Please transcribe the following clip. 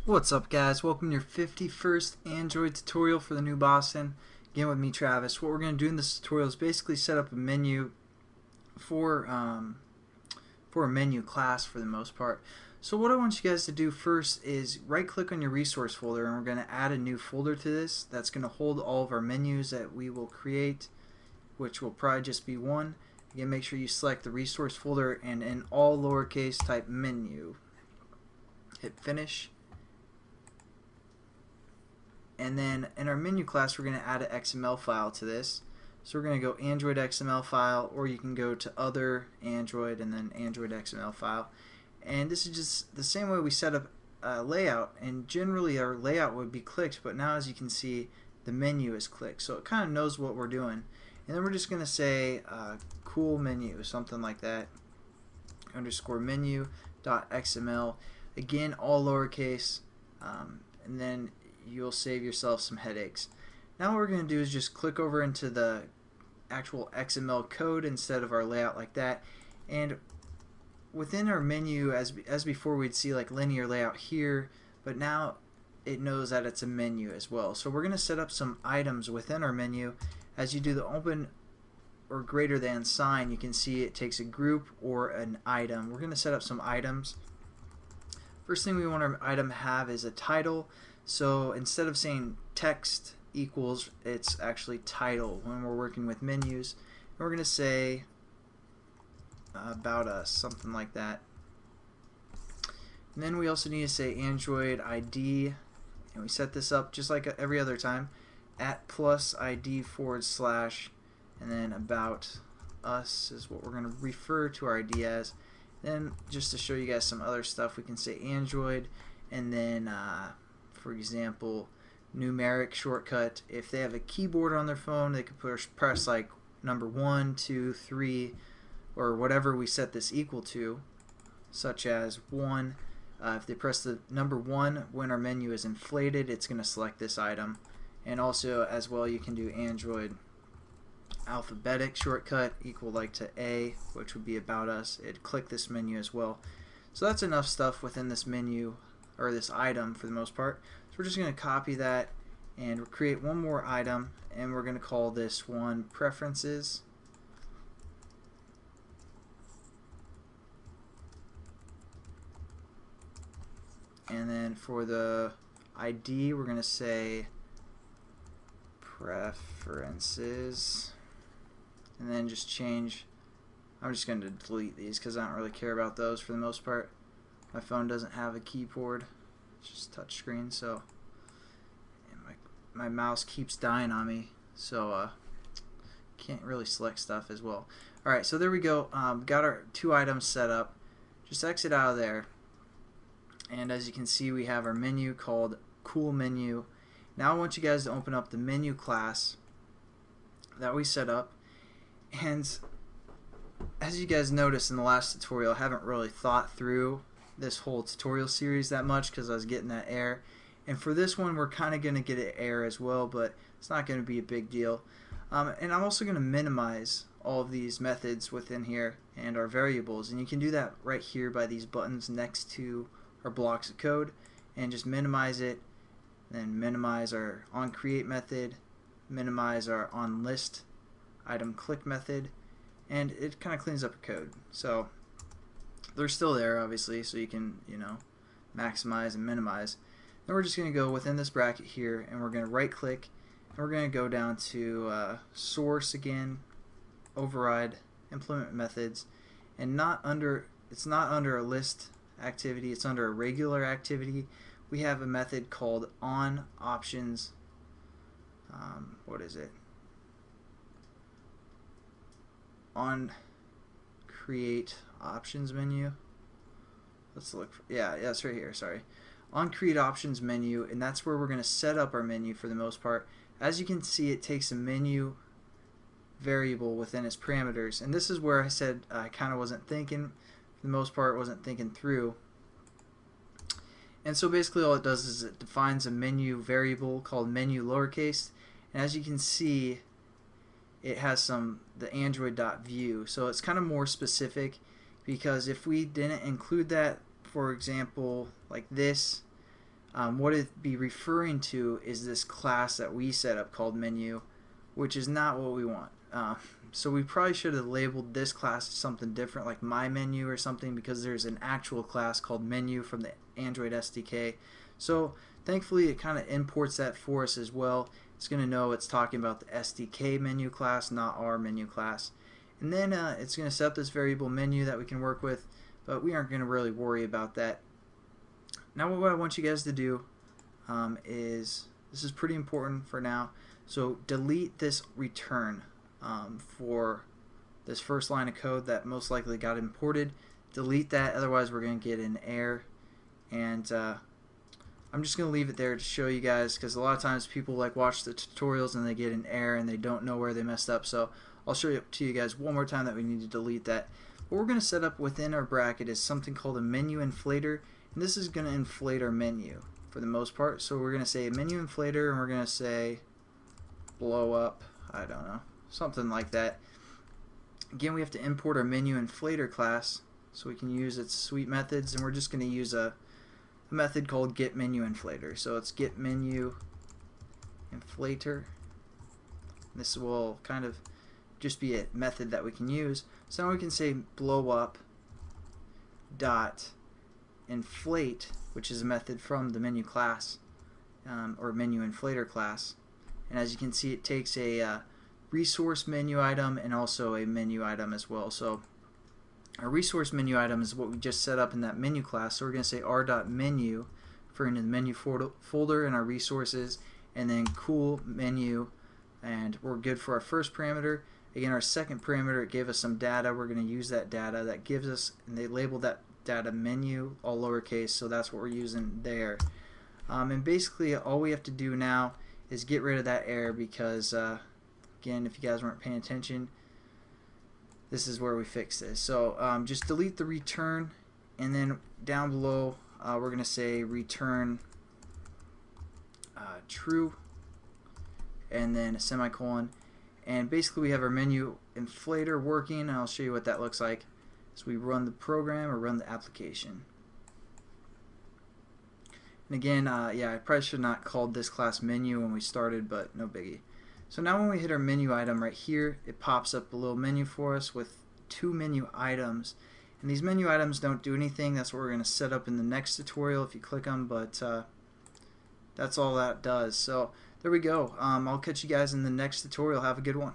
What's up, guys? Welcome to your 51st Android tutorial for the new Boston. Again with me, Travis. What we're going to do in this tutorial is basically set up a menu for a menu class for the most part. So what I want you guys to do first is right click on your resource folder, and we're going to add a new folder to this that's going to hold all of our menus that we will create, which will probably just be one. Again, make sure you select the resource folder and in all lowercase type menu. Hit finish. And then in our menu class, we're going to add an XML file to this. So we're going to go Android XML file, or you can go to other Android and then Android XML file. And this is just the same way we set up a layout. And generally our layout would be clicked, but now as you can see, the menu is clicked. So it kind of knows what we're doing. And then we're just going to say cool menu, something like that. Underscore menu.xml. Again, all lowercase. And then you'll save yourself some headaches. Now what we're going to do is just click over into the actual XML code instead of our layout like that, and within our menu, as before, we'd see like linear layout here, but now it knows that it's a menu as well. So we're going to set up some items within our menu. As you do the open or greater than sign, you can see it takes a group or an item. We're going to set up some items. First thing we want our item to have is a title. So instead of saying text equals, it's actually title when we're working with menus. And we're going to say about us, something like that. And then we also need to say Android ID, and we set this up just like every other time, at plus ID / and then about us is what we're going to refer to our ID as. Then just to show you guys some other stuff, we can say Android, and then for example, numeric shortcut. If they have a keyboard on their phone, they could press like number 1, 2, 3, or whatever we set this equal to, such as 1. If they press the number 1 when our menu is inflated, it's going to select this item. And also, as well, you can do Android alphabetic shortcut equal like to A, which would be about us. It'd click this menu as well. So that's enough stuff within this menu, or this item for the most part. So we're just going to copy that and create one more item, and we're going to call this one preferences. And then for the ID, we're going to say preferences, and then just change. I'm just going to delete these because I don't really care about those for the most part. My phone doesn't have a keyboard, it's just touch screen, so my mouse keeps dying on me, so can't really select stuff as well. Alright, so there we go. Got our 2 items set up. Just exit out of there, and as you can see, we have our menu called cool menu. Now I want you guys to open up the menu class that we set up, and as you guys noticed in the last tutorial, I haven't really thought through this whole tutorial series that much because I was getting that error, and for this one we're kind of going to get an error as well, but it's not going to be a big deal. And I'm also going to minimize all of these methods within here and our variables, and you can do that right here by these buttons next to our blocks of code, and just minimize it, then minimize our onCreate method, minimize our onList item click method, and it kind of cleans up your code. So they're still there, obviously, so you can, maximize and minimize. Then we're just going to go within this bracket here, and we're going to right click, and we're going to go down to source again, override, implement methods, and it's not under a list activity, it's under a regular activity. We have a method called on options. What is it? On create options menu. Let's look for, yeah, that's right here, sorry. On create options menu, and that's where we're going to set up our menu for the most part. As you can see, it takes a menu variable within its parameters, and this is where I said I kind of wasn't thinking, for the most part, wasn't thinking through. And so basically all it does is it defines a menu variable called menu lowercase, and as you can see, it has the Android.view, so it's kind of more specific, because if we didn't include that, for example, like this, what it'd be referring to is this class that we set up called menu, which is not what we want. So we probably should have labeled this class something different, like my menu or something, because there's an actual class called menu from the Android SDK. So thankfully it kind of imports that for us as well. It's going to know it's talking about the SDK menu class, not our menu class. And then it's going to set up this variable menu that we can work with, but we aren't going to really worry about that. Now what I want you guys to do is, this is pretty important for now, so delete this return for this first line of code that most likely got imported. Delete that, otherwise we're going to get an error. And I'm just going to leave it there to show you guys, because a lot of times people like watch the tutorials and they get an error and they don't know where they messed up. So I'll show you to you guys one more time that we need to delete that. What we're going to set up within our bracket is something called a MenuInflater, and this is going to inflate our menu for the most part. So we're going to say MenuInflater, and we're going to say blow up, I don't know, something like that. Again, we have to import our MenuInflater class so we can use its sweet methods, and we're just going to use a method called getMenuInflater. So it's getMenuInflater. This will kind of just be a method that we can use. So now we can say blow up dot inflate, which is a method from the menu class or MenuInflater class. And as you can see, it takes a resource menu item and also a menu item as well. So our resource menu item is what we just set up in that menu class. So we're going to say r.menu for into the menu folder and our resources, and then cool menu, and we're good for our first parameter. Again, our second parameter, it gave us some data. We're going to use that data. That gives us, and they labeled that data menu, all lowercase, so that's what we're using there. And basically all we have to do now is get rid of that error, because again, if you guys weren't paying attention, this is where we fix this. So just delete the return, and then down below we're going to say return true, and then a semicolon. And basically we have our MenuInflater working, and I'll show you what that looks like. So we run the program or run the application. And again, yeah, I probably should not called this class menu when we started, but no biggie. So now when we hit our menu item right here, it pops up a little menu for us with 2 menu items. And these menu items don't do anything. That's what we're going to set up in the next tutorial if you click them, but that's all that does. So there we go. I'll catch you guys in the next tutorial. Have a good one.